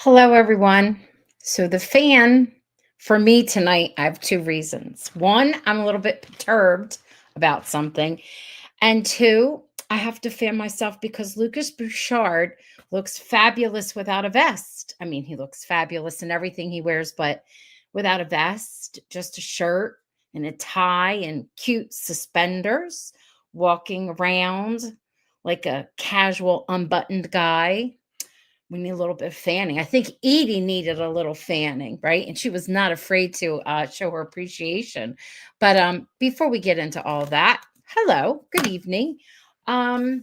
Hello, everyone. So, the fan for me tonight, I have two reasons. One, I'm a little bit perturbed about something. And two, I have to fan myself because Lucas Bouchard looks fabulous without a vest. I mean, he looks fabulous in everything he wears, but without a vest, just a shirt and a tie and cute suspenders, walking around like a casual, unbuttoned guy. We need a little bit of fanning. I think Edie needed a little fanning, right? And she was not afraid to show her appreciation. But before we get into all that, hello, good evening. I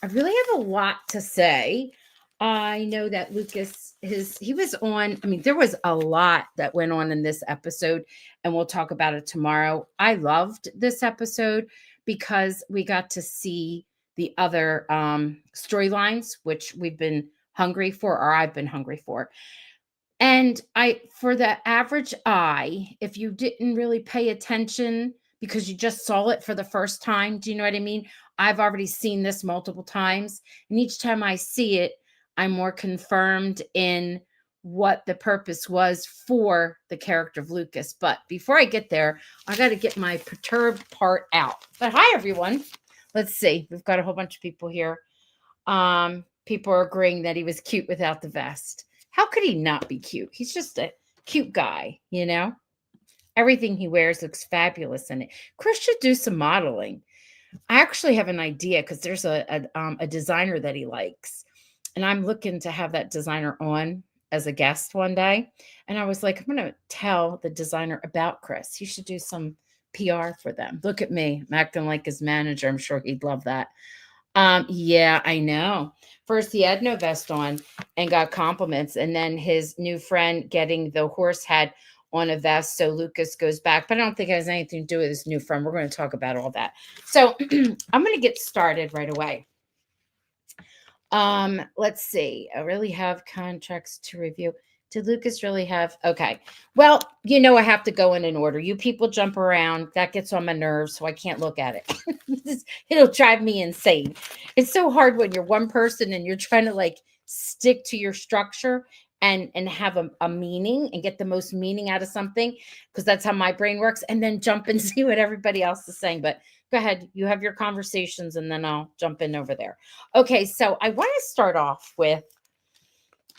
really have a lot to say. I know that Lucas, he was on. I mean, there was a lot that went on in this episode, and we'll talk about it tomorrow. I loved this episode because we got to see the other storylines, which we've been hungry for, or I've been hungry for. And for the average eye, if you didn't really pay attention because you just saw it for the first time, do you know what I mean? I've already seen this multiple times. And each time I see it, I'm more confirmed in what the purpose was for the character of Lucas. But before I get there, I got to get my perturbed part out. But hi, everyone. Let's see. We've got a whole bunch of people here. People are agreeing that he was cute without the vest. How could he not be cute? He's just a cute guy, you know? Everything he wears looks fabulous in it. Chris should do some modeling. I actually have an idea because there's a designer that he likes, and I'm looking to have that designer on as a guest one day. And I was like, I'm going to tell the designer about Chris. He should do some PR for them. Look at me, I'm acting like his manager. I'm sure he'd love that. Yeah, I know. First, he had no vest on and got compliments, and then his new friend getting the horse head on a vest. So Lucas goes back, but I don't think it has anything to do with his new friend. We're going to talk about all that. So I'm going to get started right away. Let's see. I really have contracts to review. Did Lucas really have? Okay. Well, I have to go in order. You people jump around. That gets on my nerves, so I can't look at it. It'll drive me insane. It's so hard when you're one person and you're trying to like stick to your structure and have a meaning and get the most meaning out of something, because that's how my brain works, and then jump and see what everybody else is saying. But go ahead, you have your conversations and then I'll jump in over there. Okay, so I want to start off with,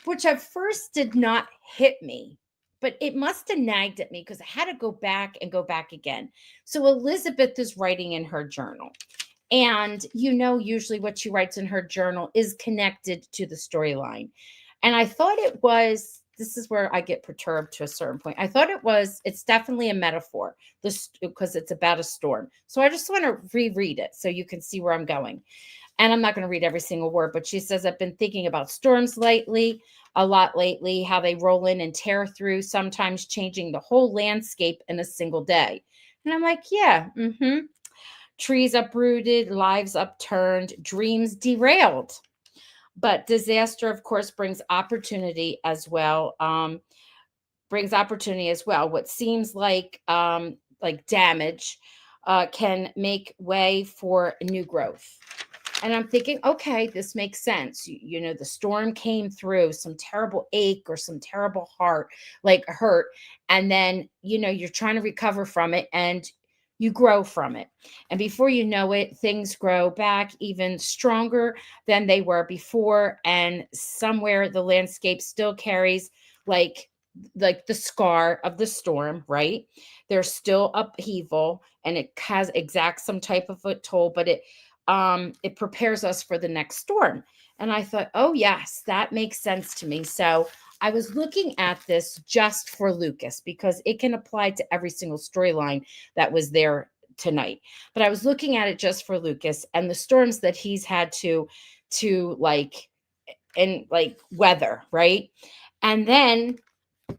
which at first did not hit me, but it must have nagged at me because I had to go back and go back again. So Elizabeth is writing in her journal. And usually what she writes in her journal is connected to the storyline. And I thought this is where I get perturbed to a certain point. I thought it's definitely a metaphor, because it's about a storm. So I just want to reread it so you can see where I'm going. And I'm not going to read every single word, but she says, I've been thinking about storms a lot lately, how they roll in and tear through, sometimes changing the whole landscape in a single day. And I'm like, yeah, trees uprooted, lives upturned, dreams derailed. But disaster, of course, brings opportunity as well. What seems like damage can make way for new growth. And I'm thinking, okay, this makes sense. The storm came through, some terrible ache or some terrible hurt. And then, you're trying to recover from it and you grow from it. And before you know it, things grow back even stronger than they were before. And somewhere the landscape still carries like the scar of the storm, right? There's still upheaval and it has exact some type of a toll, but it prepares us for the next storm. And I thought, oh yes, that makes sense to me. So I was looking at this just for Lucas because it can apply to every single storyline that was there tonight. But I was looking at it just for Lucas and the storms that he's had to weather, right? And then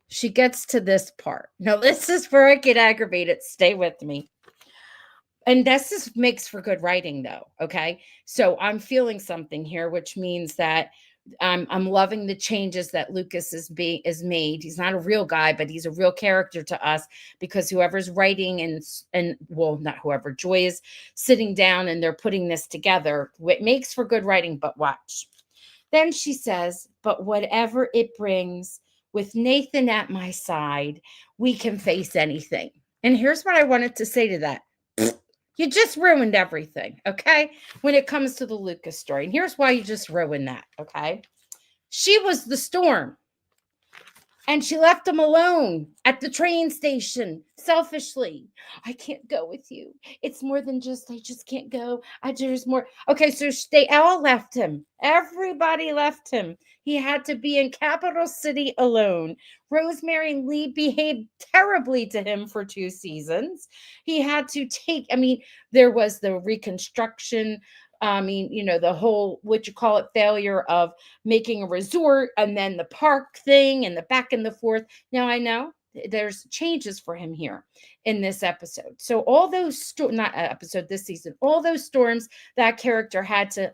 she gets to this part. Now, this is where I get aggravated. Stay with me. And this makes for good writing, though. Okay. So I'm feeling something here, which means that I'm loving the changes that Lucas is made. He's not a real guy, but he's a real character to us, because whoever's writing and well, not whoever, Joy is sitting down and they're putting this together. It makes for good writing, but watch. Then she says, but whatever it brings, with Nathan at my side, we can face anything. And here's what I wanted to say to that. You just ruined everything, okay? When it comes to the Lucas story. And here's why you just ruined that, okay? She was the storm. And she left him alone at the train station, selfishly. I can't go with you. It's more than just, I just can't go. There's more. Okay, so they all left him. Everybody left him. He had to be in Capital City alone. Rosemary and Lee behaved terribly to him for 2 seasons. He had to take, there was the reconstruction. The whole, what you call it, failure of making a resort, and then the park thing and the back and the forth. Now I know there's changes for him here in this episode. So all those not episode this season, all those storms that character had to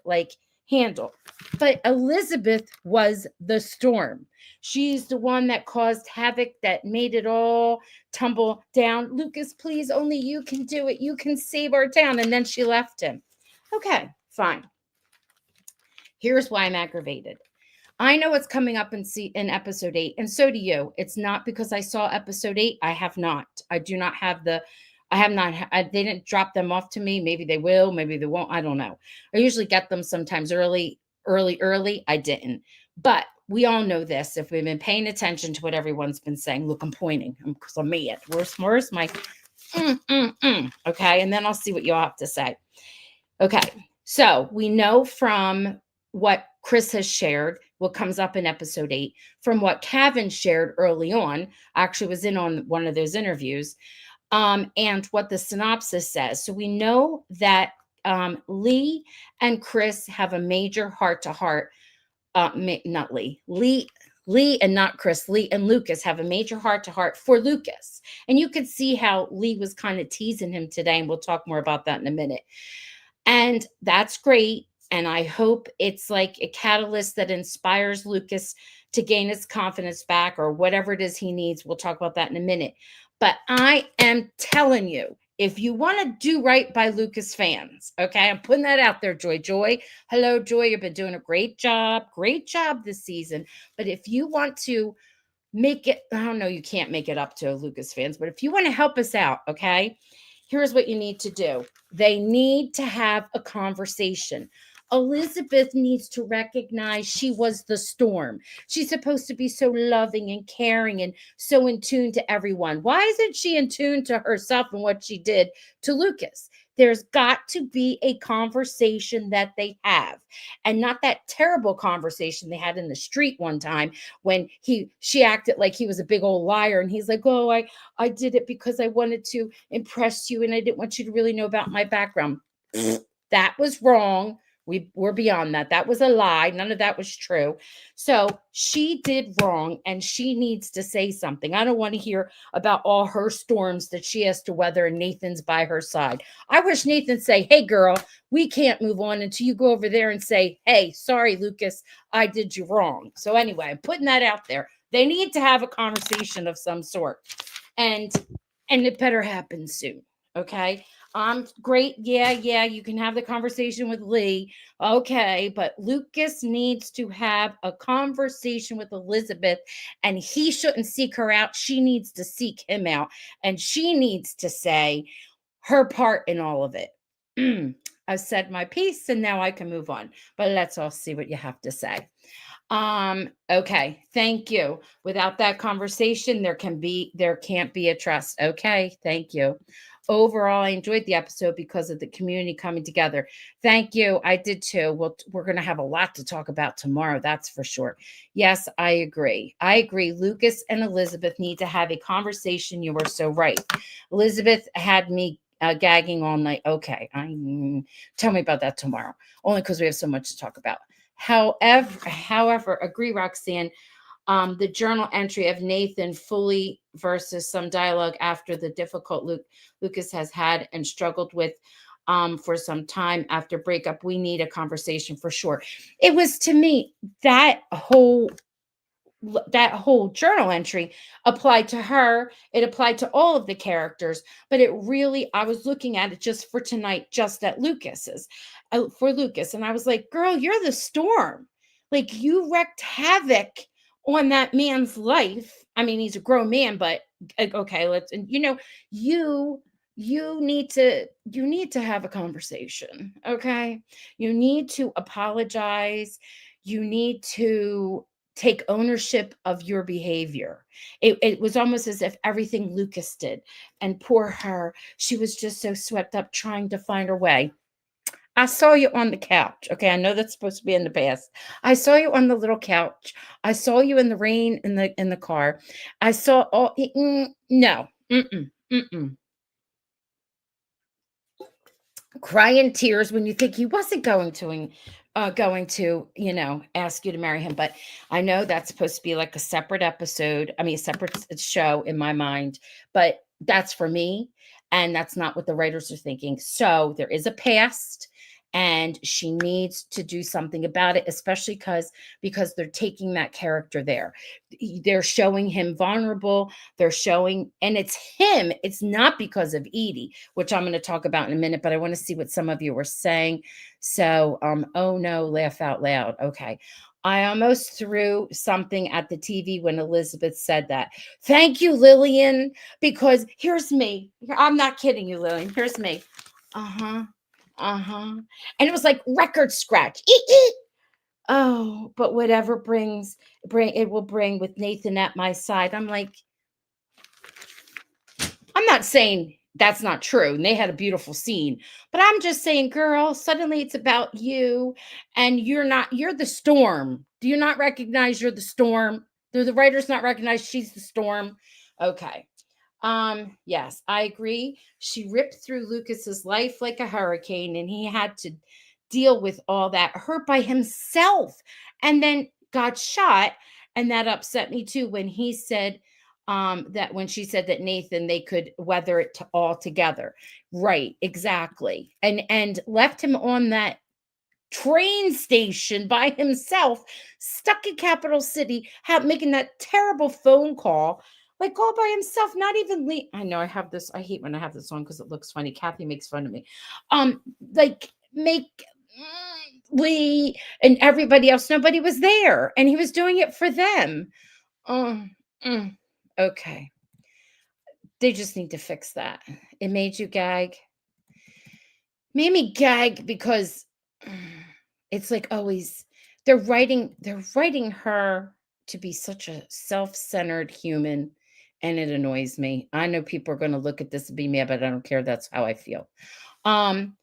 handle. But Elizabeth was the storm. She's the one that caused havoc, that made it all tumble down. Lucas, please, only you can do it. You can save our town. And then she left him. Okay, fine. Here's why I'm aggravated. I know it's coming up in episode 8, and so do you. It's not because I saw episode 8. I have not. I do not have they didn't drop them off to me. Maybe they will, maybe they won't. I don't know. I usually get them sometimes early. I didn't. But we all know this. If we've been paying attention to what everyone's been saying, look, I'm pointing because I'm mad. Where's my okay, and then I'll see what you all have to say. Okay, so we know from what Chris has shared, what comes up in episode 8, from what Kevin shared early on, actually was in on one of those interviews, and what the synopsis says. So we know that Lee and Chris have a major heart-to-heart, not Lee and not Chris, Lee and Lucas have a major heart-to-heart for Lucas. And you could see how Lee was kind of teasing him today, and we'll talk more about that in a minute. And that's great. And I hope it's like a catalyst that inspires Lucas to gain his confidence back, or whatever it is he needs. We'll talk about that in a minute. But I am telling you, if you want to do right by Lucas fans, okay, I'm putting that out there, Joy. Hello, Joy. You've been doing a great job this season. But if you want to make it, I don't know, you can't make it up to Lucas fans, but if you want to help us out, okay, here's what you need to do. They need to have a conversation. Elizabeth needs to recognize she was the storm. She's supposed to be so loving and caring and so in tune to everyone. Why isn't she in tune to herself and what she did to Lucas? There's got to be a conversation that they have, and not that terrible conversation they had in the street one time when she acted like he was a big old liar, and he's like, oh, I did it because I wanted to impress you and I didn't want you to really know about my background. That was wrong. We're beyond that. That was a lie. None of that was true. So she did wrong, and she needs to say something. I don't want to hear about all her storms that she has to weather, and Nathan's by her side. I wish Nathan say, hey, girl, we can't move on until you go over there and say, hey, sorry, Lucas, I did you wrong. So anyway, I'm putting that out there. They need to have a conversation of some sort, and it better happen soon. Okay. Great. Yeah, you can have the conversation with Lee. Okay, but Lucas needs to have a conversation with Elizabeth, and he shouldn't seek her out. She needs to seek him out, and she needs to say her part in all of it. I've said my piece, and now I can move on. But let's all see what you have to say. Okay, thank you. Without that conversation, there can't be a trust. Okay, thank you. Overall, I enjoyed the episode because of the community coming together. Thank you. I did too. Well, we're going to have a lot to talk about tomorrow. That's for sure. Yes, I agree. Lucas and Elizabeth need to have a conversation. You are so right. Elizabeth had me gagging all night. Okay. Tell me about that tomorrow. Only because we have so much to talk about. However, agree, Roxanne. The journal entry of Nathan fully versus some dialogue after the difficult Lucas has had and struggled with for some time after breakup. We need a conversation for sure. It was, to me, that whole journal entry applied to her. It applied to all of the characters, but I was looking at it just for tonight, just at for Lucas. And I was like, girl, you're the storm. Like, you wreaked havoc on that man's life. I mean, he's a grown man, but okay, let's, and you you need to have a conversation, okay? You need to apologize. You need to take ownership of your behavior. It was almost as if everything Lucas did, and poor her, she was just so swept up trying to find her way. I saw you on the couch. Okay, I know that's supposed to be in the past. I saw you on the little couch. I saw you in the rain in the car. I saw all no. Mm-mm, mm-mm. Crying tears when you think he wasn't going to, ask you to marry him. But I know that's supposed to be like a separate episode. I mean, a separate show in my mind. But that's for me, and that's not what the writers are thinking. So there is a past, and she needs to do something about it, especially because they're taking that character there. They're showing him vulnerable. They're showing, and it's him. It's not because of Edie, which I'm going to talk about in a minute, but I want to see what some of you were saying. So, oh no, laugh out loud. Okay. I almost threw something at the TV when Elizabeth said that. Thank you, Lillian, because here's me. I'm not kidding you, Lillian. Here's me. Uh-huh. Uh-huh. And it was like record scratch. Eek, eek. Oh, but whatever bring it will bring with Nathan at my side. I'm like, I'm not saying that's not true. And they had a beautiful scene. But I'm just saying, girl, suddenly it's about you, and you're the storm. Do you not recognize you're the storm? Do the writers not recognize she's the storm? Okay. Yes, I agree. She ripped through Lucas's life like a hurricane, and he had to deal with all that hurt by himself, and then got shot. And that upset me too when he said, that when she said that Nathan, they could weather it all together. Right, exactly. And left him on that train station by himself, stuck in Capital City, making that terrible phone call, like all by himself, not even Lee. I know I have this. I hate when I have this on because it looks funny. Kathy makes fun of me. Like make Lee and everybody else. Nobody was there, and he was doing it for them. Oh, okay. They just need to fix that. It made you gag. Made me gag because it's like always they're writing her to be such a self-centered human, and it annoys me. I know people are going to look at this and be mad, but I don't care. That's how I feel. Um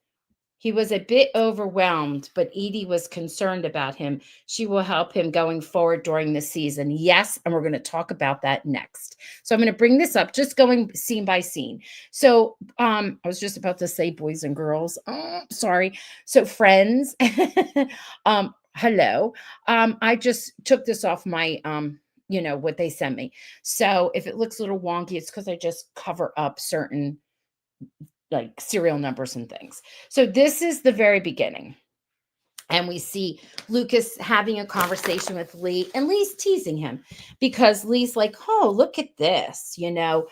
he was a bit overwhelmed, but Edie was concerned about him. She will help him going forward during the season. Yes, and we're going to talk about that next. So I'm going to bring this up, just going scene by scene. So I was just about to say boys and girls. Oh, sorry. So friends, hello. I just took this off my what they sent me. So if it looks a little wonky, it's because I just cover up certain like serial numbers and things. So this is the very beginning. And we see Lucas having a conversation with Lee, and Lee's teasing him because Lee's like, "Oh, look at this. You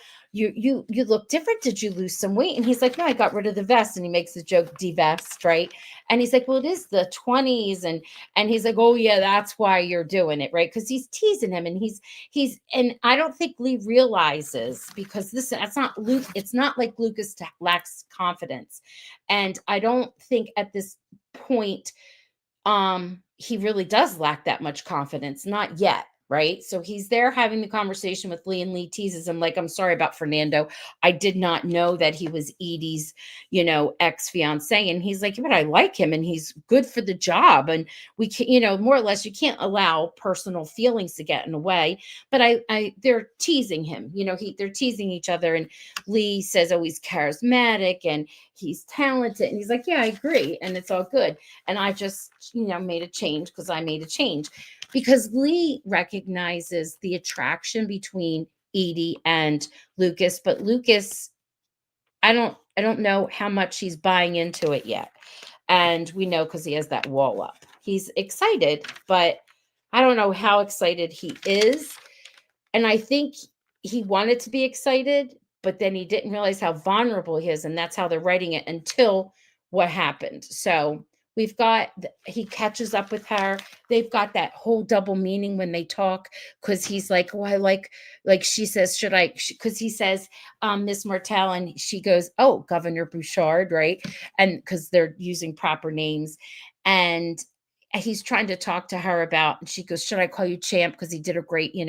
look different. Did you lose some weight?" And he's like, "No, I got rid of the vest." And he makes the joke, "divest," right? And he's like, "Well, it is the 20s." And he's like, "Oh yeah, that's why you're doing it," right? Because he's teasing him, and he's and I don't think Lee realizes, because that's not Luke. It's not like Lucas lacks confidence, and I don't think at this point he really does lack that much confidence, not yet, right? So he's there having the conversation with Lee, and Lee teases him like, "I'm sorry about Fernando. I did not know that he was Edie's, ex-fiance." And he's like, "But I like him, and he's good for the job, and we can, more or less, you can't allow personal feelings to get in the way." But they're teasing him, they're teasing each other. And Lee says, "Oh, he's charismatic and he's talented." And he's like, "Yeah, I agree, and it's all good." And I just, made a change because I made a change, because Lee recognizes the attraction between Edie and Lucas, but Lucas, I don't know how much he's buying into it yet. And we know because he has that wall up. He's excited, but I don't know how excited he is. And I think he wanted to be excited, but then he didn't realize how vulnerable he is, and that's how they're writing it until what happened. So We've got he catches up with her. They've got that whole double meaning when they talk, because he's like, "Oh, I like she says, should I?" Because he says, Miss Martell, and she goes, "Oh, Governor Bouchard," right? And because they're using proper names, and he's trying to talk to her about, and she goes, "Should I call you champ? Because he did a great, he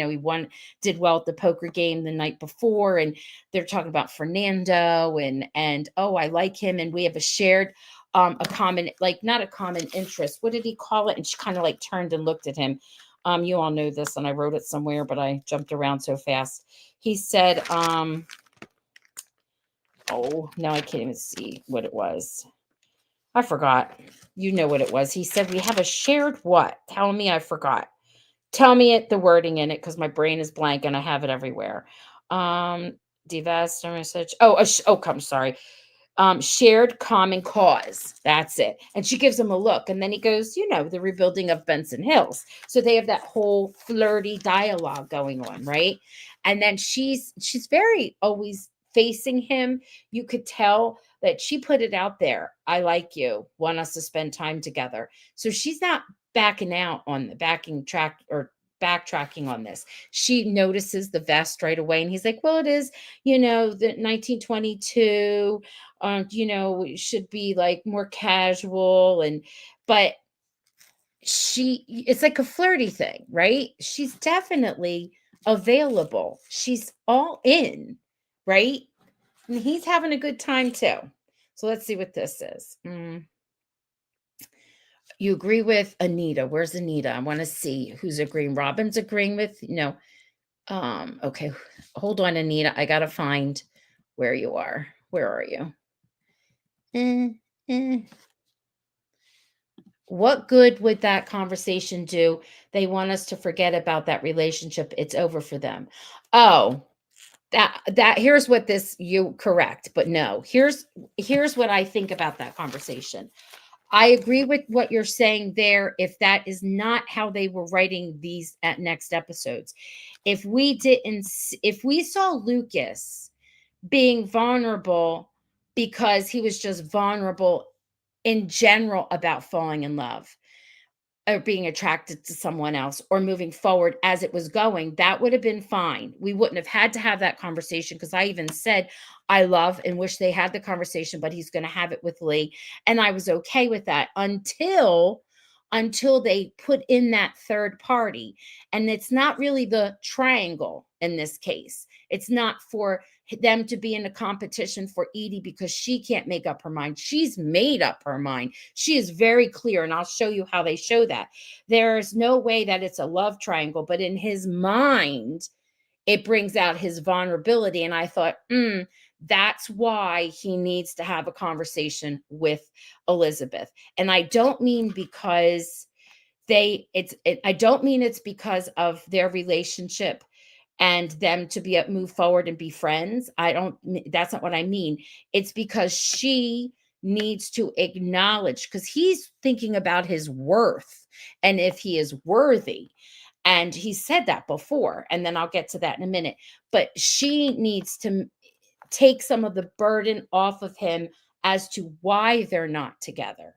did well at the poker game the night before." And they're talking about Fernando, and oh, I like him, and we have a shared a common, like, not a common interest. What did he call it? And she kind of like turned and looked at him. You all know this, and I wrote it somewhere, but I jumped around so fast. He said, oh, now I can't even see what it was. I forgot. You know what it was. He said, we have a shared what? Tell me, I forgot. Tell me it, the wording in it, because my brain is blank and I have it everywhere. Divest message. I'm sorry. Shared common cause. That's it. And she gives him a look. And then he goes, the rebuilding of Benson Hills. So they have that whole flirty dialogue going on, right? And then she's very always facing him. You could tell that she put it out there. I like you. Want us to spend time together. So she's not backing out on the backing track or backtracking on this. She notices the vest right away. And he's like, well, it is, the 1922, it should be like more casual. But it's like a flirty thing, right? She's definitely available. She's all in, right? And he's having a good time too. So let's see what this is. You agree with Anita. Where's Anita? I want to see who's agreeing. Robin's agreeing with, okay. Hold on, Anita. I got to find where you are. Where are you? What good would that conversation do? They want us to forget about that relationship. It's over for them. Oh, that here's what you correct, but no. Here's what I think about that conversation. I agree with what you're saying there, if that is not how they were writing these at next episodes. If we saw Lucas being vulnerable because he was just vulnerable in general about falling in love or being attracted to someone else or moving forward as it was going, that would have been fine. We wouldn't have had to have that conversation, because I even said, I love and wish they had the conversation, but he's going to have it with Lee. And I was okay with that until they put in that third party. And it's not really the triangle in this case. It's not for them to be in a competition for Edie because she can't make up her mind. She's made up her mind. She is very clear, and I'll show you how they show that. There's no way that it's a love triangle, but in his mind, it brings out his vulnerability. And I thought, that's why he needs to have a conversation with Elizabeth. And I don't mean because I don't mean it's because of their relationship and them to move forward and be friends. That's not what I mean. It's because she needs to acknowledge, because he's thinking about his worth and if he is worthy. And he said that before, and then I'll get to that in a minute. But she needs to take some of the burden off of him as to why they're not together.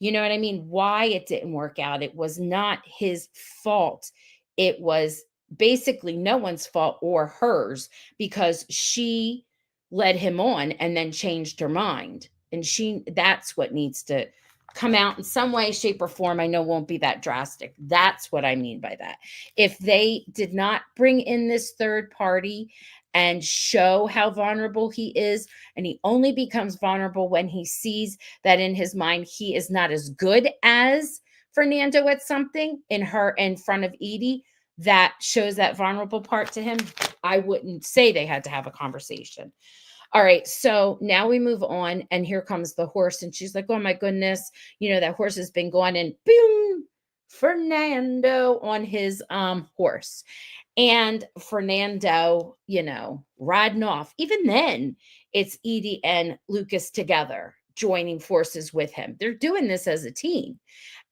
You know what I mean? Why it didn't work out. It was not his fault. It was basically no one's fault or hers, because she led him on and then changed her mind. And that's what needs to come out in some way, shape, or form. I know won't be that drastic. That's what I mean by that. If they did not bring in this third party and show how vulnerable he is, and he only becomes vulnerable when he sees that in his mind he is not as good as Fernando at something in front of Edie, that shows that vulnerable part to him, I wouldn't say they had to have a conversation. All right, so now we move on, and here comes the horse, and she's like, oh my goodness, that horse has been gone, and boom, Fernando on his horse. And Fernando, riding off. Even then, it's Edie and Lucas together, joining forces with him. They're doing this as a team.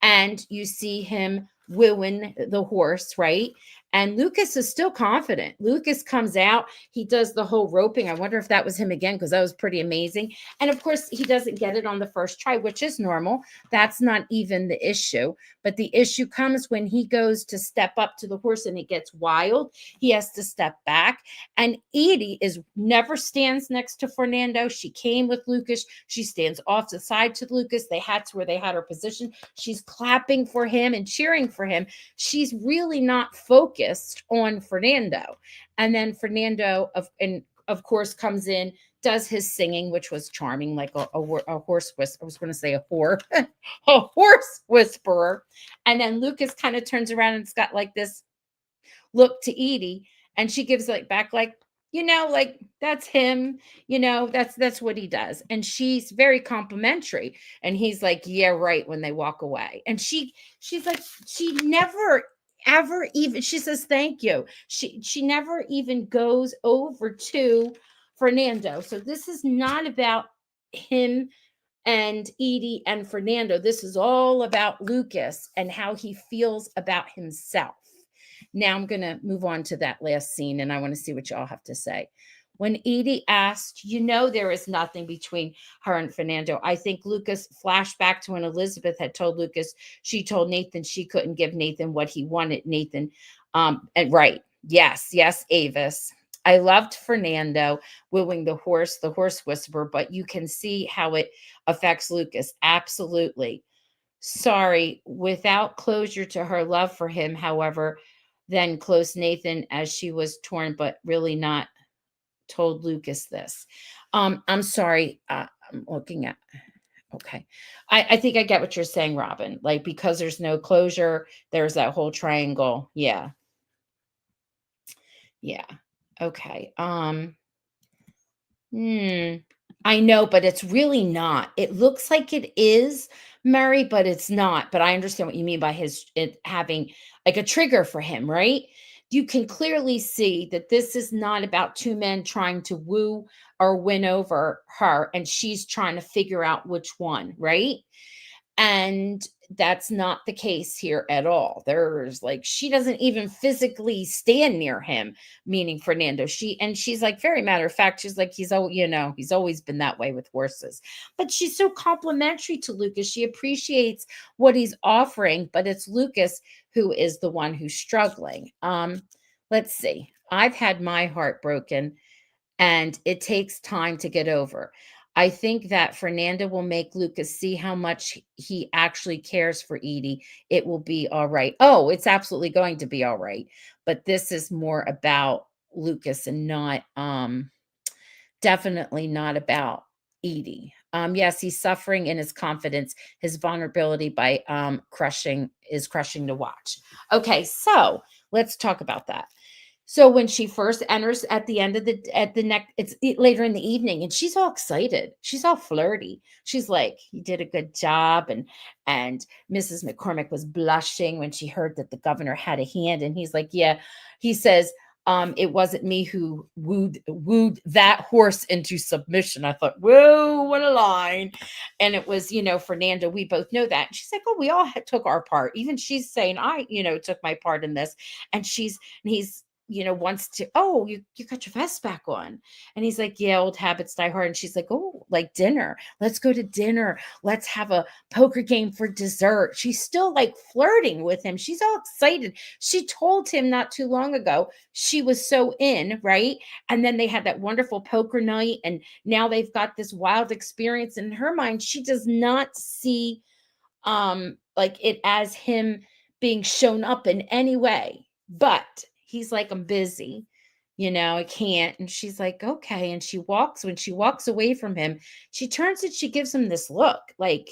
And you see him wooing the horse, right? And Lucas is still confident. Lucas comes out, he does the whole roping. I wonder if that was him again, because that was pretty amazing. And of course, he doesn't get it on the first try, which is normal. That's not even the issue. But the issue comes when he goes to step up to the horse and it gets wild. He has to step back. And Edie is never stands next to Fernando. She came with Lucas. She stands off the side to Lucas. They had to where they had her position. She's clapping for him and cheering for him. She's really not focused on Fernando. And then Fernando, of course, comes in, does his singing, which was charming, like a horse whisperer. I was going to say a whore, a horse whisperer. And then Lucas kind of turns around and it's got like this look to Edie, and she gives like back, like, like that's him, that's what he does. And she's very complimentary. And he's like, yeah, right, when they walk away. And she's like, she never ever even, she says thank you. She never even goes over to Fernando. So this is not about him and Edie and Fernando. This is all about Lucas and how he feels about himself. Now I'm going to move on to that last scene, and I want to see what y'all have to say. When Edie asked, there is nothing between her and Fernando. I think Lucas flashed back to when Elizabeth had told Lucas she told Nathan she couldn't give Nathan what he wanted. Nathan, and right. Yes, Avis. I loved Fernando wooing the horse whisperer, but you can see how it affects Lucas. Absolutely. Sorry, without closure to her love for him, however, then close Nathan as she was torn, but really not told Lucas this. I'm sorry. I'm looking at, okay. I think I get what you're saying, Robin. Like, because there's no closure, there's that whole triangle. Yeah. Okay. I know, but it's really not. It looks like it is, Mary, but it's not. But I understand what you mean by it having like a trigger for him, right? You can clearly see that this is not about two men trying to woo or win over her, and she's trying to figure out which one, right? And that's not the case here at all. There's like, she doesn't even physically stand near him, meaning Fernando. She's like, very matter of fact, she's like, he's always been that way with horses. But she's so complimentary to Lucas. She appreciates what he's offering, but it's Lucas who is the one who's struggling. Let's see. I've had my heart broken, and it takes time to get over. I think that Fernando will make Lucas see how much he actually cares for Edie. It will be all right. Oh, it's absolutely going to be all right. But this is more about Lucas and not definitely not about Edie. Yes, he's suffering in his confidence, his vulnerability by crushing to watch. Okay, so let's talk about that. So when she first enters at the end of the neck, it's later in the evening, and she's all excited. She's all flirty. She's like, "You did a good job," and Mrs. McCormick was blushing when she heard that the governor had a hand, and he's like, "Yeah." He says, "It wasn't me who wooed that horse into submission." I thought, "Whoa, what a line!" And it was, Fernando. We both know that. And she's like, "Oh, we all took our part." Even she's saying, "I, took my part in this," and he's wants to, "Oh, you got your vest back on." And he's like, "Yeah, old habits die hard." And she's like, "Oh, like dinner. Let's go to dinner. Let's have a poker game for dessert." She's still like flirting with him. She's all excited. She told him not too long ago she was so in, right? And then they had that wonderful poker night, and now they've got this wild experience. In her mind, she does not see like it as him being shown up in any way. But he's like, "I'm busy, I can't." And she's like, "Okay." And when she walks away from him, she turns and she gives him this look like,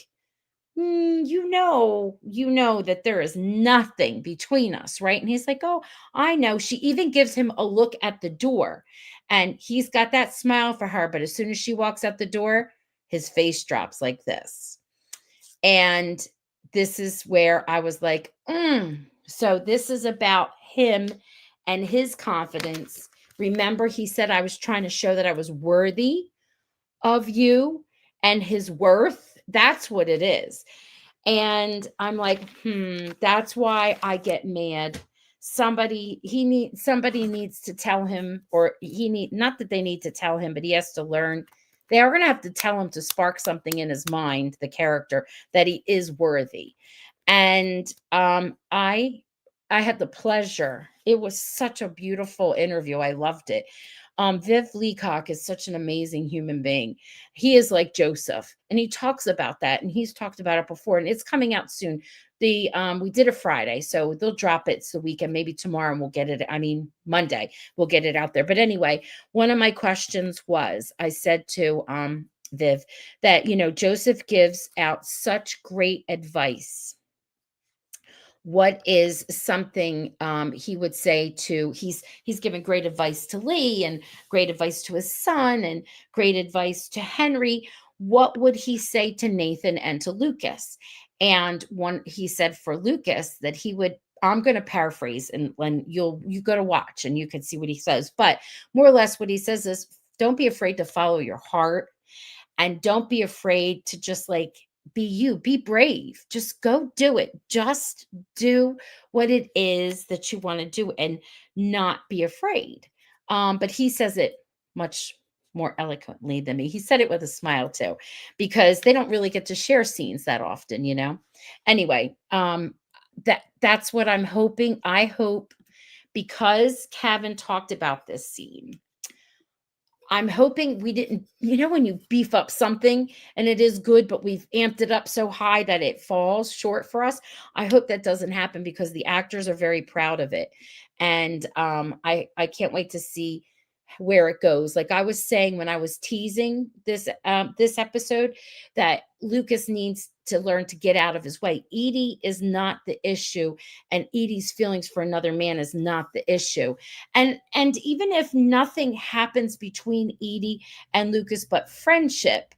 that there is nothing between us, right? And he's like, "Oh, I know." She even gives him a look at the door, and he's got that smile for her. But as soon as she walks out the door, his face drops like this. And this is where I was like, So this is about him and his confidence. Remember, he said, "I was trying to show that I was worthy of you," and his worth. That's what it is. And I'm like, that's why I get mad. Somebody needs to tell him, or he need not that they need to tell him, but he has to learn. They are gonna have to tell him to spark something in his mind, the character, that he is worthy. And I had the pleasure. It was such a beautiful interview. I loved it. Viv Leacock is such an amazing human being. He is like Joseph, and he talks about that, and he's talked about it before, and it's coming out soon. We did a Friday, so they'll drop it the weekend, maybe tomorrow, and we'll get it. I mean, Monday, we'll get it out there. But anyway, one of my questions was, I said to Viv that Joseph gives out such great advice. What is something he would say to he's given great advice to Lee, and great advice to his son, and great advice to Henry. What would he say to Nathan and to Lucas? And one he said for Lucas that he would, I'm going to paraphrase, and when you go to watch and you can see what he says, but more or less what he says is, don't be afraid to follow your heart, and don't be afraid to just like be you, be brave, just go do it, just do what it is that you want to do, and not be afraid. But he says it much more eloquently than me. He said it with a smile too, because they don't really get to share scenes that often. Anyway, that's what I'm hoping. I hope, because Kevin talked about this scene, I'm hoping we didn't, when you beef up something and it is good, but we've amped it up so high that it falls short for us. I hope that doesn't happen, because the actors are very proud of it. And I can't wait to see where it goes. Like I was saying when I was teasing this episode, that Lucas needs to learn to get out of his way. Edie is not the issue, and Edie's feelings for another man is not the issue. And even if nothing happens between Edie and Lucas but friendship,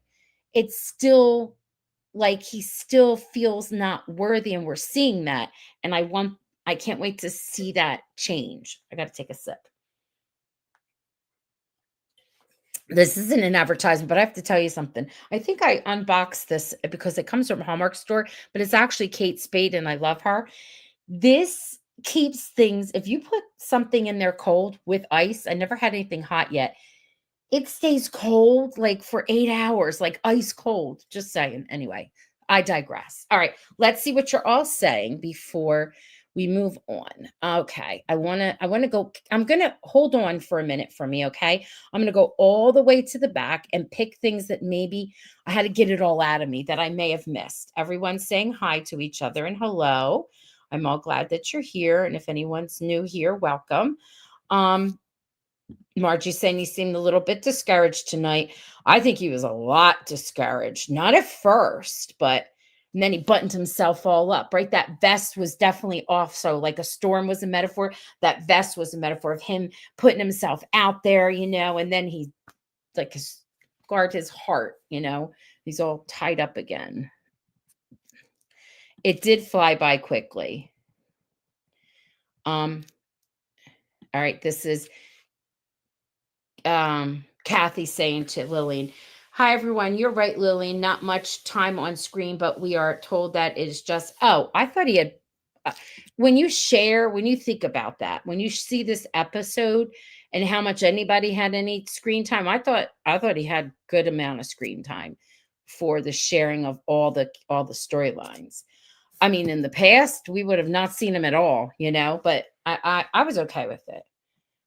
it's still like he still feels not worthy, and we're seeing that. And I can't wait to see that change. I got to take a sip. This isn't an advertisement, but I have to tell you something. I think I unboxed this because it comes from Hallmark store, but it's actually Kate Spade, and I love her. This keeps things, if you put something in there cold with ice, I never had anything hot yet. It stays cold like for 8 hours, like ice cold. Just saying. Anyway, I digress. All right, let's see what you're all saying before we move on. Okay, I want to go. I'm going to hold on for a minute for me, okay? I'm going to go all the way to the back and pick things that maybe I had to get it all out of me that I may have missed. Everyone's saying hi to each other and hello. I'm all glad that you're here, and if anyone's new here, welcome. Um Margie's saying he seemed a little bit discouraged tonight. I think he was a lot discouraged. Not at first, but and then he buttoned himself all up, right? That vest was definitely off. So, like a storm was a metaphor. That vest was a metaphor of him putting himself out there, and then he like guard his heart. He's all tied up again. It did fly by quickly. All right, this is Kathy saying to Lillian, hi everyone, you're right, Lillian, not much time on screen, but we are told that it is just, oh, I thought he had, when you think about that, when you see this episode and how much anybody had any screen time, I thought he had good amount of screen time for the sharing of all the storylines. I mean, in the past, we would have not seen him at all, but I was okay with it.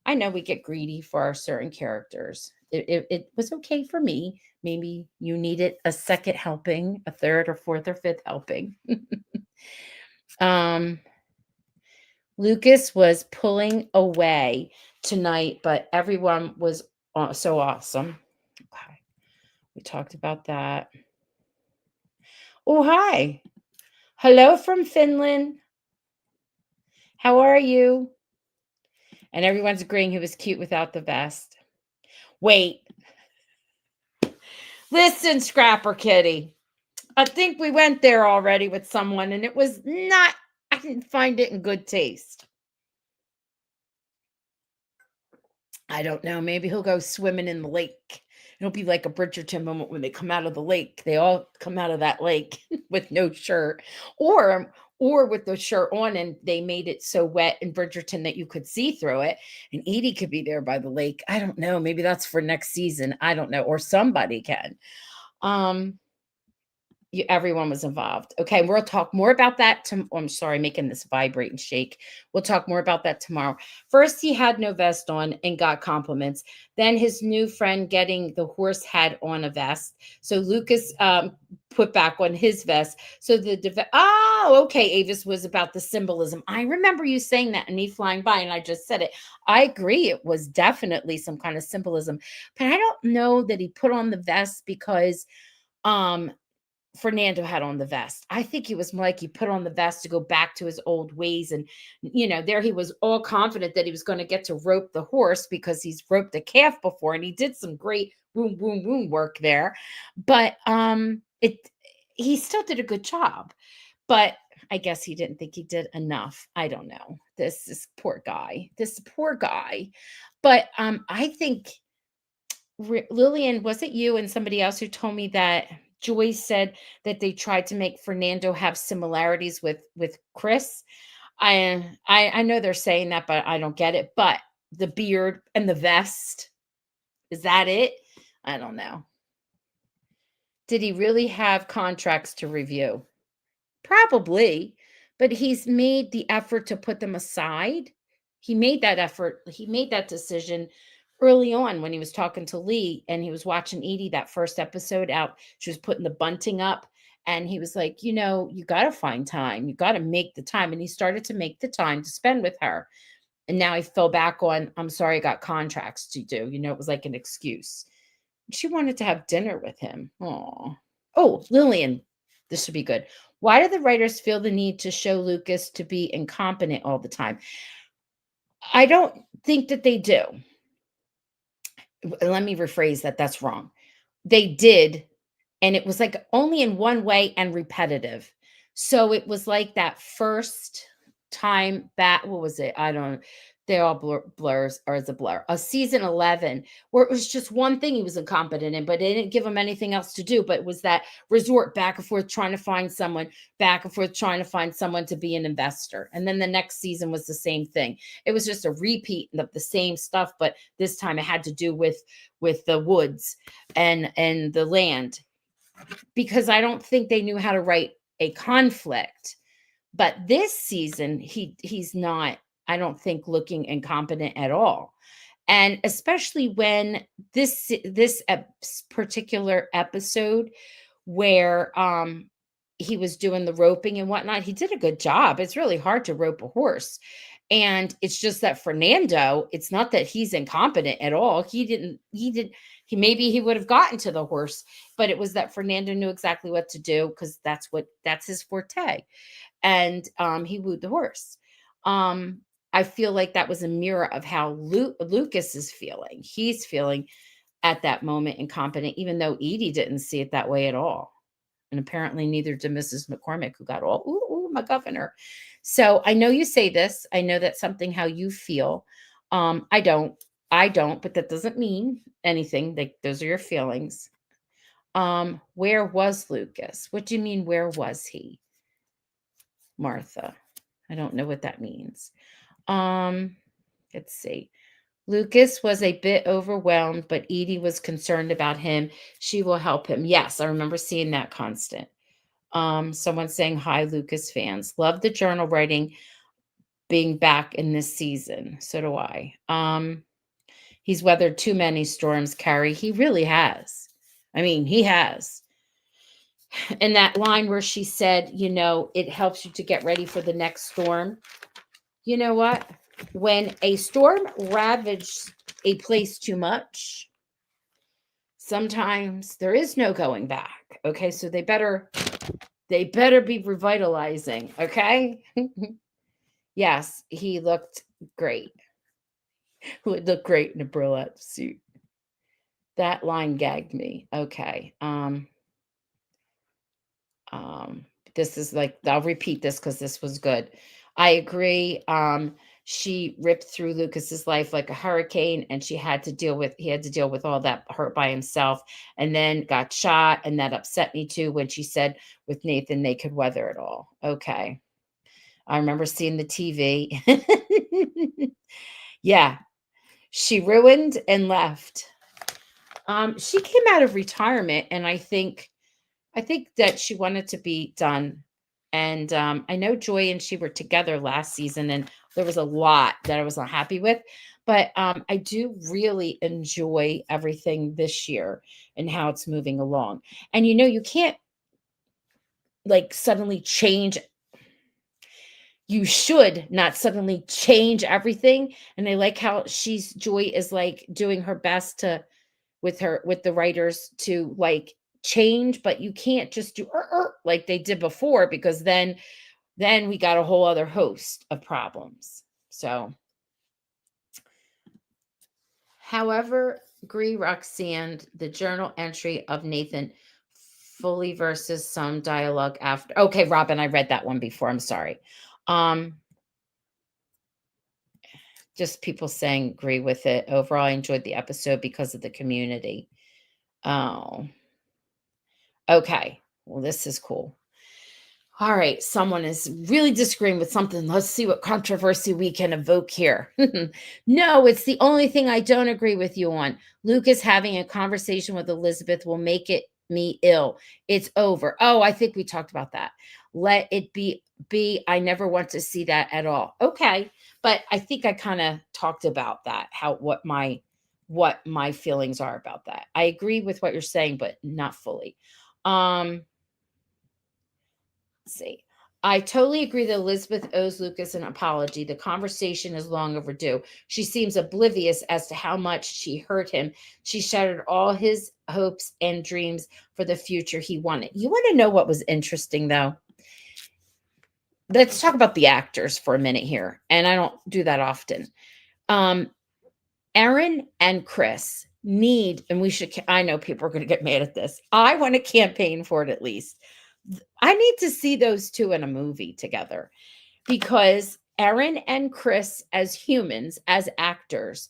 I know we get greedy for our certain characters. It was okay for me. Maybe you needed a second helping, a third or fourth or fifth helping. Lucas was pulling away tonight, but everyone was so awesome. Okay. We talked about that. Oh, hi. Hello from Finland. How are you? And everyone's agreeing he was cute without the vest. Wait. Listen, Scrapper Kitty. I think we went there already with someone, and it was not, I didn't find it in good taste. I don't know. Maybe he'll go swimming in the lake It'll be like a Bridgerton moment when they come out of the lake. They all come out of that lake with no shirt, or with the shirt on, and they made it so wet in Bridgerton that you could see through it. And Edie could be there by the lake. I don't know. Maybe that's for next season. I don't know. Or somebody can. Um, everyone was involved. Okay, we'll talk more about that. I'm sorry, making this vibrate and shake. We'll talk more about that tomorrow. First, he had no vest on and got compliments. Then his new friend getting the horse had on a vest. So Lucas put back on his vest. So okay, Avis was about the symbolism. I remember you saying that and me flying by, and I just said it. I agree. It was definitely some kind of symbolism, but I don't know that he put on the vest because Fernando had on the vest. I think it was more like he put on the vest to go back to his old ways. And, there he was all confident that he was going to get to rope the horse because he's roped a calf before. And he did some great boom, boom, boom work there. But he still did a good job. But I guess he didn't think he did enough. I don't know. This poor guy. But I think Lillian, was it you and somebody else who told me that Joyce said that they tried to make Fernando have similarities with Chris? I know they're saying that, but I don't get it. But the beard and the vest, is that it? I don't know. Did he really have contracts to review? Probably, but he's made the effort to put them aside. He made that effort. He made that decision early on when he was talking to Lee and he was watching Edie that first episode out. She was putting the bunting up and he was like, you got to find time. You got to make the time. And he started to make the time to spend with her. And now he fell back on, I'm sorry, I got contracts to do. It was like an excuse. She wanted to have dinner with him. Oh, Lillian, this should be good. Why do the writers feel the need to show Lucas to be incompetent all the time? I don't think that they do. Let me rephrase that. That's wrong. They did, and it was like only in one way and repetitive. So it was like that first time back, what was it? I don't know. They all blurs, or it's a blur. A season 11, where it was just one thing he was incompetent in, but they didn't give him anything else to do. But it was that resort back and forth trying to find someone, back and forth trying to find someone to be an investor. And then the next season was the same thing. It was just a repeat of the same stuff, but this time it had to do with the woods and the land. Because I don't think they knew how to write a conflict. But this season, he's not, I don't think, looking incompetent at all. And especially when this particular episode where he was doing the roping and whatnot, he did a good job. It's really hard to rope a horse. And it's just that Fernando, it's not that he's incompetent at all. Maybe he would have gotten to the horse, but it was that Fernando knew exactly what to do because that's his forte. And he wooed the horse. I feel like that was a mirror of how Lucas is feeling. He's feeling at that moment incompetent, even though Edie didn't see it that way at all. And apparently neither did Mrs. McCormick, who got all, ooh, my governor. So I know you say this. I know that's something how you feel. I don't, but that doesn't mean anything. Like, those are your feelings. Where was Lucas? What do you mean, where was he? Martha. I don't know what that means. Let's see. Lucas was a bit overwhelmed, but Edie was concerned about him. She will help him. Yes, I remember seeing that constant. Someone saying, hi, Lucas fans. Love the journal writing being back in this season. So do I. He's weathered too many storms, Carrie. He really has. I mean, he has. And that line where she said, it helps you to get ready for the next storm. You know what? When a storm ravages a place too much, sometimes there is no going back. Okay, so they better be revitalizing. Okay. Yes, he looked great. Who would look great in a burlap suit? That line gagged me. Okay. This is like, I'll repeat this because this was good. I agree. she ripped through Lucas's life like a hurricane, and he had to deal with all that hurt by himself, and then got shot, and that upset me too when she said with Nathan they could weather it all. Okay. I remember seeing the TV. Yeah, she ruined and left. She came out of retirement, and I think that she wanted to be done. And I know Joy and she were together last season, and there was a lot that I was not happy with. But I do really enjoy everything this year and how it's moving along. And you can't like suddenly change. You should not suddenly change everything. And I like how Joy is like doing her best to with the writers to like change, but you can't just do like they did before, because then we got a whole other host of problems. So, however, agree, Roxanne, the journal entry of Nathan fully versus some dialogue after. Okay, Robin, I read that one before. I'm sorry. Just people saying agree with it. Overall, I enjoyed the episode because of the community. Oh, okay. Well, this is cool. All right, someone is really disagreeing with something. Let's see what controversy we can evoke here. No, it's the only thing I don't agree with you on. Lucas having a conversation with Elizabeth will make me ill. It's over. Oh, I think we talked about that. Let it be. I never want to see that at all. Okay, but I think I kind of talked about that. What my feelings are about that. I agree with what you're saying, but not fully. See. I totally agree that Elizabeth owes Lucas an apology. The conversation is long overdue. She seems oblivious as to how much she hurt him. She shattered all his hopes and dreams for the future he wanted. You want to know what was interesting, though? Let's talk about the actors for a minute here. And I don't do that often. Aaron and Chris need, and I know people are going to get mad at this. I want to campaign for it at least. I need to see those two in a movie together, because Aaron and Chris as humans, as actors,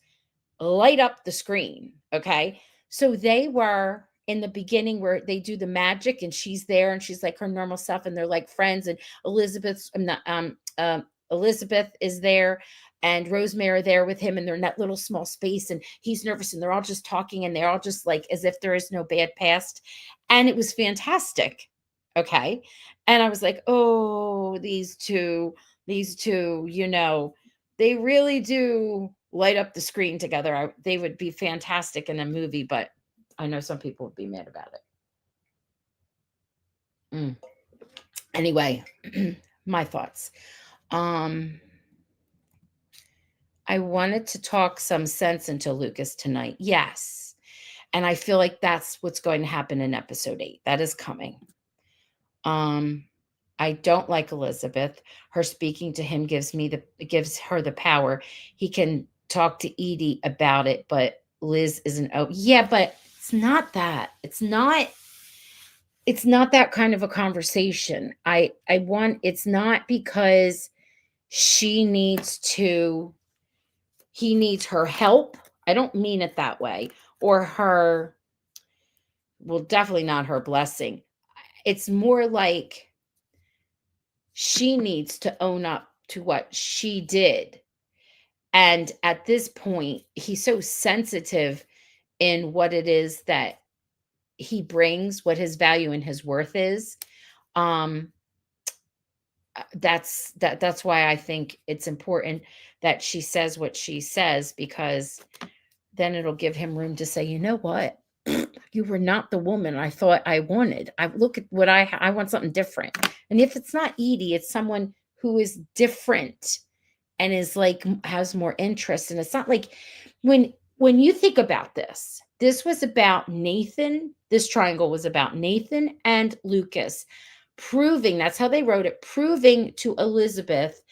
light up the screen. Okay. So they were in the beginning where they do the magic and she's there and she's like her normal self and they're like friends, and Elizabeth is there and Rosemary are there with him, and they're in that little small space and he's nervous and they're all just talking and they're all just like as if there is no bad past. And it was fantastic. Okay. And I was like, oh, these two, they really do light up the screen together. They would be fantastic in a movie, but I know some people would be mad about it. Anyway, my thoughts. I wanted to talk some sense into Lucas tonight. Yes. And I feel like that's what's going to happen in episode 8. That is coming. I don't like Elizabeth. Her speaking to him gives her the power. He can talk to Edie about it, but Liz isn't. Oh, yeah, but it's not that. It's not that kind of a conversation. It's not because he needs her help. I don't mean it that way. Or her, well, definitely not her blessing. It's more like she needs to own up to what she did. And at this point, he's so sensitive in what it is that he brings, what his value and his worth is. That's why I think it's important that she says what she says, because then it'll give him room to say, you know what? You were not the woman I thought I wanted. I look at what I want something different. And if it's not Edie, it's someone who is different and is like, has more interest. And it's not like when you think about this was about Nathan. This triangle was about Nathan and Lucas proving, that's how they wrote it, proving to Elizabeth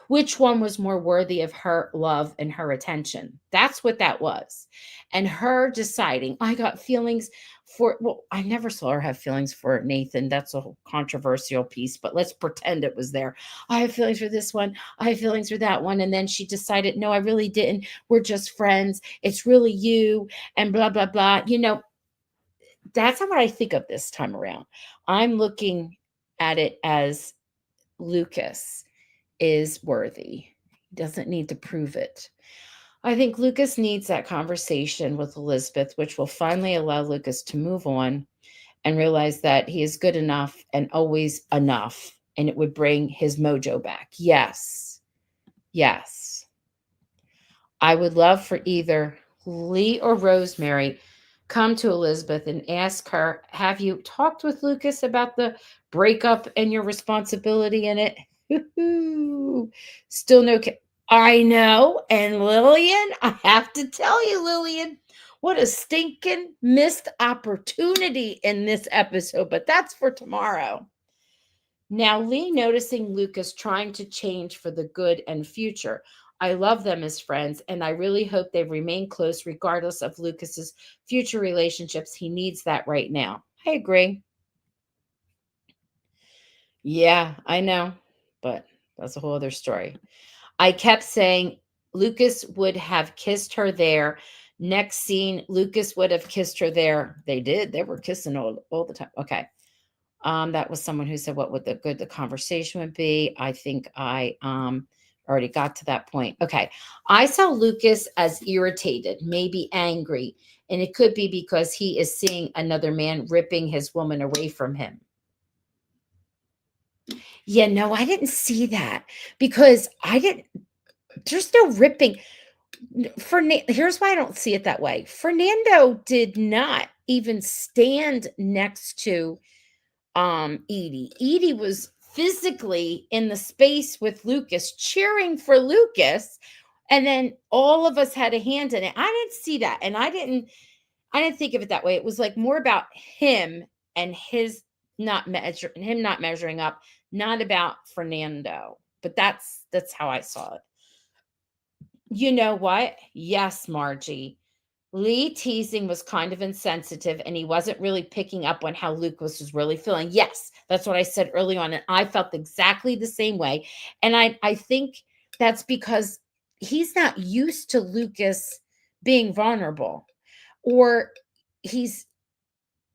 Which one was more worthy of her love and her attention? That's what that was. And her deciding, I got feelings for, well, I never saw her have feelings for Nathan. That's a whole controversial piece, but let's pretend it was there. I have feelings for this one. I have feelings for that one. And then she decided, no, I really didn't. We're just friends. It's really you and blah, blah, blah. That's not what I think of this time around. I'm looking at it as Lucas is worthy. He doesn't need to prove it. I think Lucas needs that conversation with Elizabeth, which will finally allow Lucas to move on and realize that he is good enough and always enough, and it would bring his mojo back. Yes. Yes. I would love for either Lee or Rosemary come to Elizabeth and ask her, have you talked with Lucas about the breakup and your responsibility in it? Still no. I know. And Lillian, I have to tell you, Lillian, what a stinking missed opportunity in this episode, but that's for tomorrow. Now, Lee noticing Lucas trying to change for the good and future. I love them as friends, and I really hope they remain close regardless of Lucas's future relationships. He needs that right now. I agree. Yeah, I know, but that's a whole other story. I kept saying Lucas would have kissed her there. Next scene, Lucas would have kissed her there. They did. They were kissing all the time. Okay. That was someone who said what would the conversation would be. I think I already got to that point. Okay. I saw Lucas as irritated, maybe angry, and it could be because he is seeing another man ripping his woman away from him. Yeah, no, I didn't see that because I didn't. There's no ripping. Here's why I don't see it that way. Fernando did not even stand next to Edie. Edie was physically in the space with Lucas, cheering for Lucas, and then all of us had a hand in it. I didn't see that, and I didn't think of it that way. It was like more about him and him not measuring up, not about Fernando. But that's how I saw it. You know what? Yes, Margie. Lee teasing was kind of insensitive and he wasn't really picking up on how Lucas was really feeling. Yes, that's what I said early on. And I felt exactly the same way. And I think that's because he's not used to Lucas being vulnerable, or he's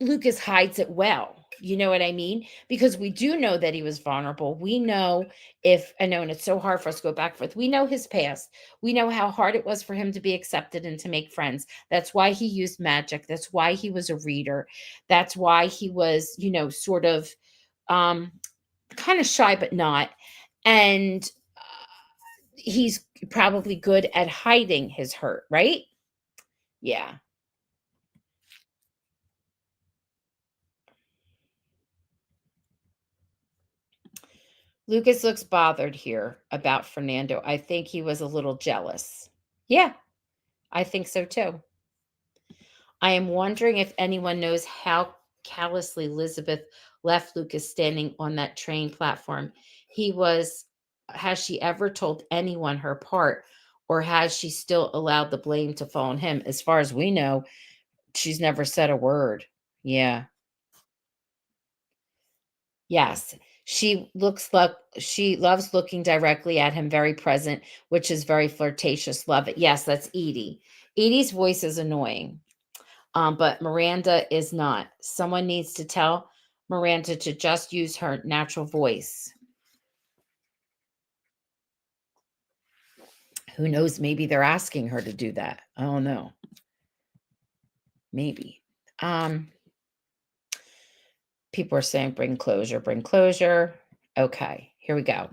Lucas hides it well. You know what I mean? Because we do know that he was vulnerable. We know if I know, and it's so hard for us to go back and forth. We know his past. We know how hard it was for him to be accepted and to make friends. That's why he used magic. That's why he was a reader. That's why he was, sort of um kind of shy, but not. And he's probably good at hiding his hurt, right? Yeah. Lucas looks bothered here about Fernando. I think he was a little jealous. Yeah, I think so too. I am wondering if anyone knows how callously Elizabeth left Lucas standing on that train platform. He was, has she ever told anyone her part, or has she still allowed the blame to fall on him? As far as we know, she's never said a word. Yeah. Yes. She loves looking directly at him, very present, which is very flirtatious. Love it. Yes, that's Edie. Edie's voice is annoying. But Miranda is not. Someone needs to tell Miranda to just use her natural voice. Who knows? Maybe they're asking her to do that. I don't know. Maybe. People are saying bring closure, bring closure. Okay, here we go.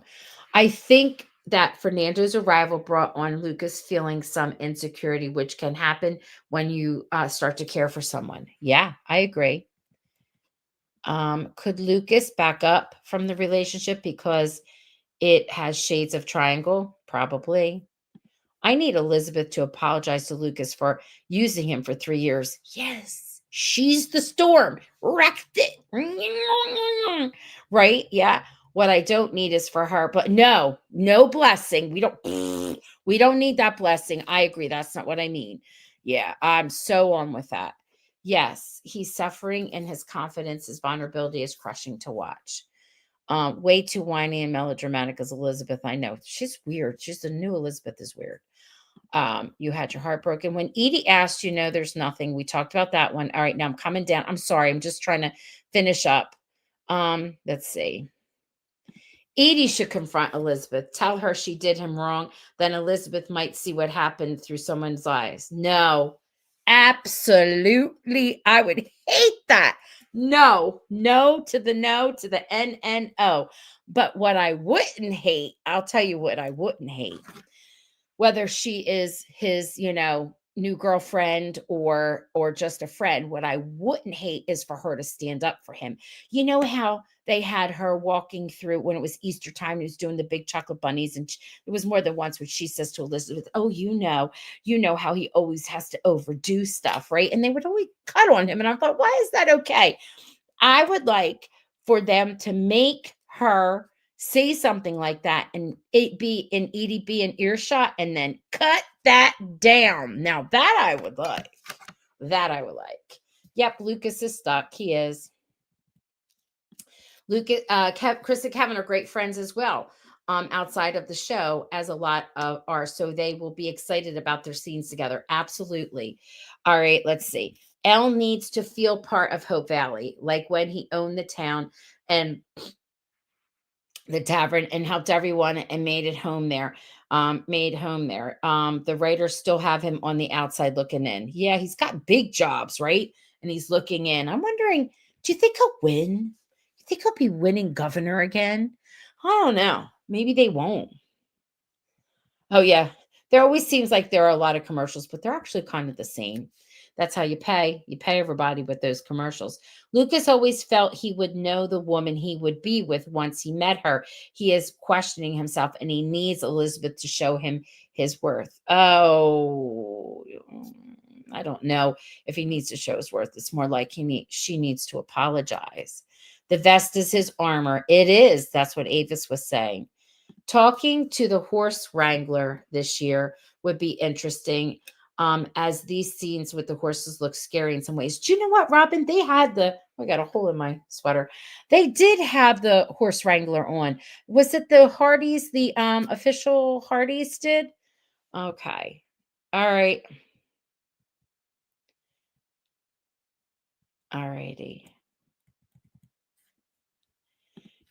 I think that Fernando's arrival brought on Lucas feeling some insecurity, which can happen when you start to care for someone. Yeah, I agree. Could Lucas back up from the relationship because it has shades of triangle? Probably. I need Elizabeth to apologize to Lucas for using him for 3 years. Yes, she's the storm. Wrecked it. Right? Yeah. What I don't need is for her, but no blessing. We don't need that blessing. I agree. That's not what I mean. Yeah, I'm so on with that. Yes, he's suffering and his confidence, his vulnerability is crushing to watch. Way too whiny and melodramatic as Elizabeth. I know. She's weird. She's the new Elizabeth is weird. You had your heart broken. When Edie asked, there's nothing. We talked about that one. All right, now I'm coming down. I'm sorry. I'm just trying to finish up. Let's see. Edie should confront Elizabeth, tell her she did him wrong. Then Elizabeth might see what happened through someone's eyes. No, absolutely. I would hate that. No to the NNO. But what I wouldn't hate, I'll tell you what I wouldn't hate, whether she is his, new girlfriend or just a friend. What I wouldn't hate is for her to stand up for him. You know how they had her walking through when it was Easter time, he was doing the big chocolate bunnies, and it was more than once when she says to Elizabeth, oh, you know how he always has to overdo stuff, right? And they would always cut on him, and I thought, why is that okay? I would like for them to make her say something like that and it be in Edie be an earshot and then cut that down. Now that I would like. That I would like. Yep, Lucas is stuck. He is. Lucas, Chris and Kevin are great friends as well. Outside of the show, as a lot of are, so they will be excited about their scenes together. Absolutely. All right, let's see. Elle needs to feel part of Hope Valley, like when he owned the town and the tavern and helped everyone and made it home there. Made home there. The writers still have him on the outside looking in. Yeah, he's got big jobs, right? And he's looking in. I'm wondering, do you think he'll win? You think he'll be winning governor again? I don't know. Maybe they won't. Oh, yeah. There always seems like there are a lot of commercials, but they're actually kind of the same. That's how you pay. You pay everybody with those commercials. Lucas always felt he would know the woman he would be with once he met her. He is questioning himself and he needs Elizabeth to show him his worth. Oh, I don't know if he needs to show his worth. It's more like she needs to apologize. The vest is his armor. It is. That's what Avis was saying. Talking to the horse wrangler this year would be interesting, as these scenes with the horses look scary in some ways. Do you know what, Robin? They had I got a hole in my sweater. They did have the horse wrangler on. Was it the Hardys, the official Hardys did? Okay. All right. All righty.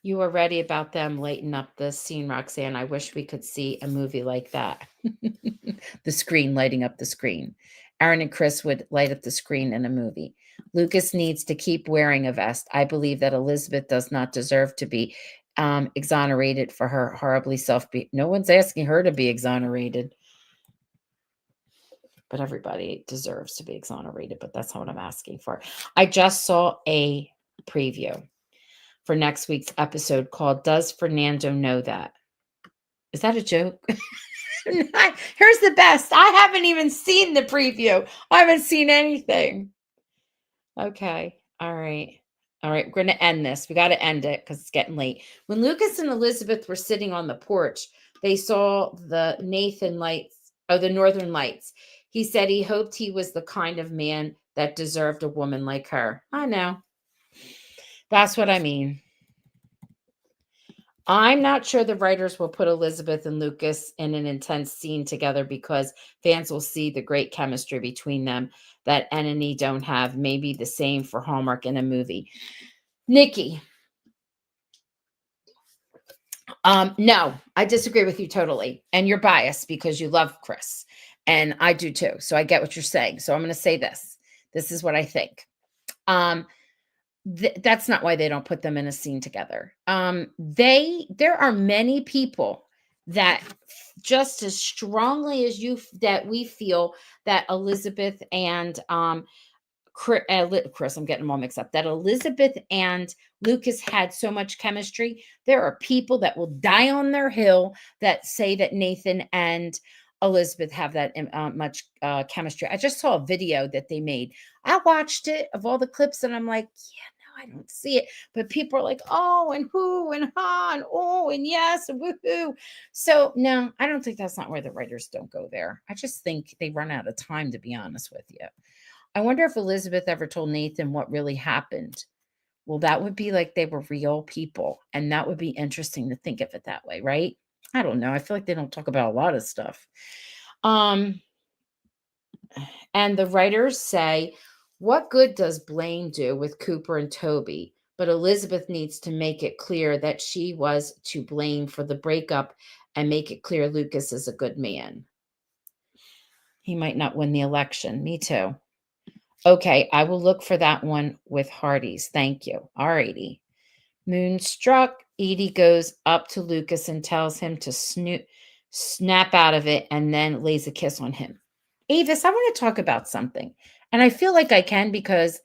You were ready about them lighting up the scene, Roxanne. I wish we could see a movie like that. The screen, lighting up the screen. Aaron and Chris would light up the screen in a movie. Lucas needs to keep wearing a vest. I believe that Elizabeth does not deserve to be exonerated for her horribly No one's asking her to be exonerated. But everybody deserves to be exonerated, but that's not what I'm asking for. I just saw a preview for next week's episode called Does Fernando Know That? Is that a joke? Here's the best. I haven't even seen the preview. I haven't seen anything. Okay. All right. All right. We're going to end this. We got to end it because it's getting late. When Lucas and Elizabeth were sitting on the porch, they saw the the Northern Lights. He said he hoped he was the kind of man that deserved a woman like her. I know. That's what I mean. I'm not sure the writers will put Elizabeth and Lucas in an intense scene together because fans will see the great chemistry between them that N and E don't have. Maybe the same for Hallmark in a movie. Nikki. No, I disagree with you totally. And you're biased because you love Chris. And I do too. So I get what you're saying. So I'm going to say this. This is what I think. That's not why they don't put them in a scene together. There are many people that just as strongly as you that we feel that Elizabeth and Chris, I'm getting them all mixed up, that Elizabeth and Lucas had so much chemistry. There are people that will die on their hill that say that Nathan and Elizabeth have that much chemistry. I just saw a video that they made. I watched it of all the clips and I'm like, yeah, I don't see it. But people are like, oh, and who, and ha, and oh, and yes, and woohoo. So, no, I don't think that's not where the writers don't go there. I just think they run out of time, to be honest with you. I wonder if Elizabeth ever told Nathan what really happened. Well, that would be like they were real people, and that would be interesting to think of it that way, right? I don't know. I feel like they don't talk about a lot of stuff. Um, and the writers say, what good does Blaine do with Cooper and Toby? But Elizabeth needs to make it clear that she was to blame for the breakup and make it clear Lucas is a good man. He might not win the election. Me too. Okay, I will look for that one with Hardee's. Thank you. All righty. Moonstruck, Edie goes up to Lucas and tells him to snap out of it and then lays a kiss on him. Avis, I want to talk about something. And I feel like I can because,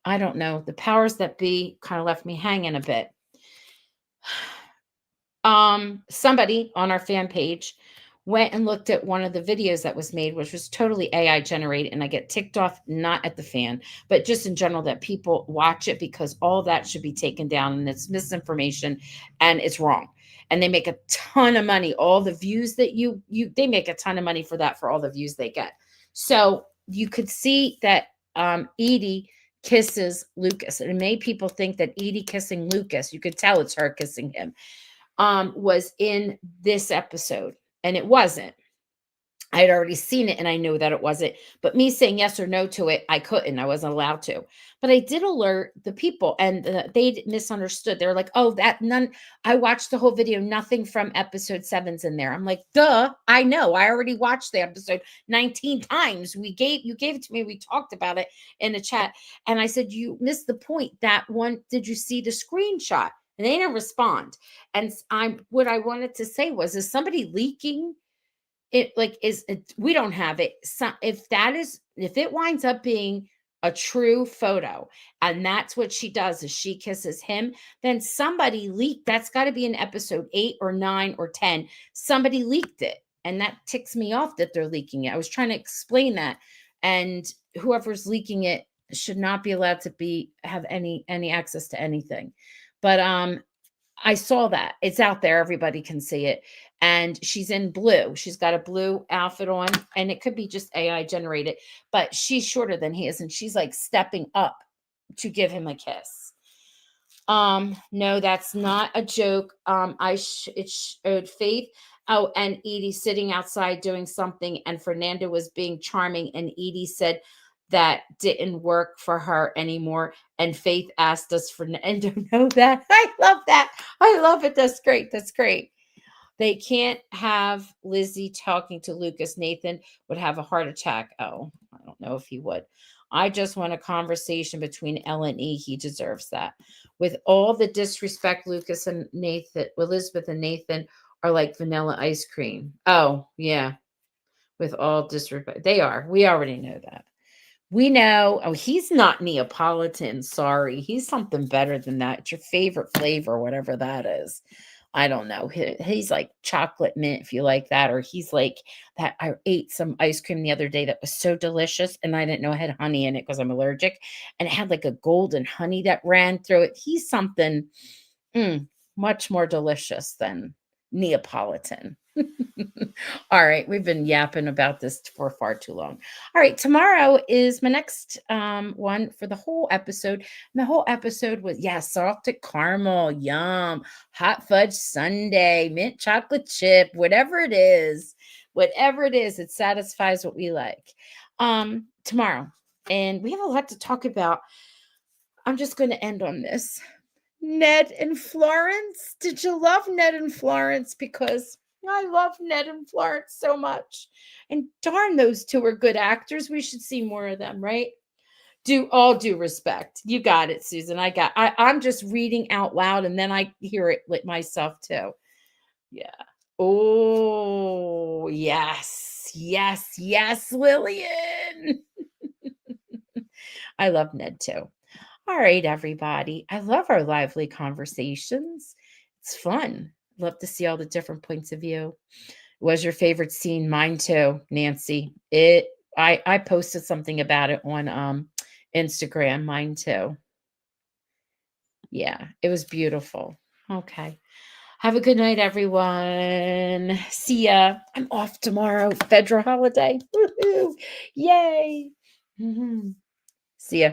I don't know, the powers that be kind of left me hanging a bit. Somebody on our fan page went and looked at one of the videos that was made, which was totally AI generated. And I get ticked off, not at the fan, but just in general, that people watch it because all that should be taken down and it's misinformation and it's wrong. And they make a ton of money. All the views that they make a ton of money for that, for all the views they get. So you could see that Edie kisses Lucas, and it made people think that Edie kissing Lucas, you could tell it's her kissing him, was in this episode, and it wasn't. I had already seen it and I knew that it wasn't, but me saying yes or no to it, I couldn't. I wasn't allowed to. But I did alert the people, and they misunderstood. They were like, oh, that none. I watched the whole video. Nothing from episode 7's in there. I'm like, duh, I know. I already watched the episode 19 times. You gave it to me. We talked about it in the chat. And I said, you missed the point. That one, did you see the screenshot? And they didn't respond. And what I wanted to say was, is somebody leaking it? Like, we don't have it. So if it winds up being a true photo, and that's what she does, is she kisses him, then somebody leaked. That's got to be in episode 8 or 9 or 10. Somebody leaked it. And that ticks me off that they're leaking it. I was trying to explain that. And whoever's leaking it should not be allowed to have any access to anything. But I saw that. It's out there. Everybody can see it. And she's in blue. She's got a blue outfit on, and it could be just AI generated, but she's shorter than he is, and she's like stepping up to give him a kiss. No, that's not a joke. It showed Faith out and Edie sitting outside doing something, and Fernando was being charming, and Edie said that didn't work for her anymore. And Faith asked us for Fernando know that. I love that. I love it. That's great. That's great. They can't have Lizzie talking to Lucas. Nathan would have a heart attack. Oh, I don't know if he would. I just want a conversation between L and E. He deserves that. With all the disrespect, Lucas and Nathan, Elizabeth and Nathan are like vanilla ice cream. Oh, yeah. With all disrespect. They are. We already know that. We know. Oh, he's not Neapolitan. Sorry. He's something better than that. It's your favorite flavor, whatever that is. I don't know. He's like chocolate mint, if you like that. Or he's like that. I ate some ice cream the other day that was so delicious, and I didn't know it had honey in it because I'm allergic. And it had like a golden honey that ran through it. He's something much more delicious than Neapolitan. All right, we've been yapping about this for far too long. All right, tomorrow is my next one for the whole episode. And the whole episode was, salted caramel, yum, hot fudge sundae, mint chocolate chip, whatever it is, it satisfies what we like. Tomorrow, and we have a lot to talk about. I'm just going to end on this. Ned and Florence. Did you love Ned and Florence? Because I love Ned and Florence so much. And darn, those two are good actors. We should see more of them, right? All due respect. You got it, Susan. I'm just reading out loud, and then I hear it myself too. Yeah. Oh, yes. Yes, yes, Lillian. I love Ned too. All right, everybody. I love our lively conversations. It's fun. Love to see all the different points of view. Was your favorite scene? Mine too, Nancy. I posted something about it on Instagram. Mine too. Yeah, it was beautiful. Okay. Have a good night, everyone. See ya. I'm off tomorrow. Federal holiday. Woohoo. Yay. Mhm. See ya.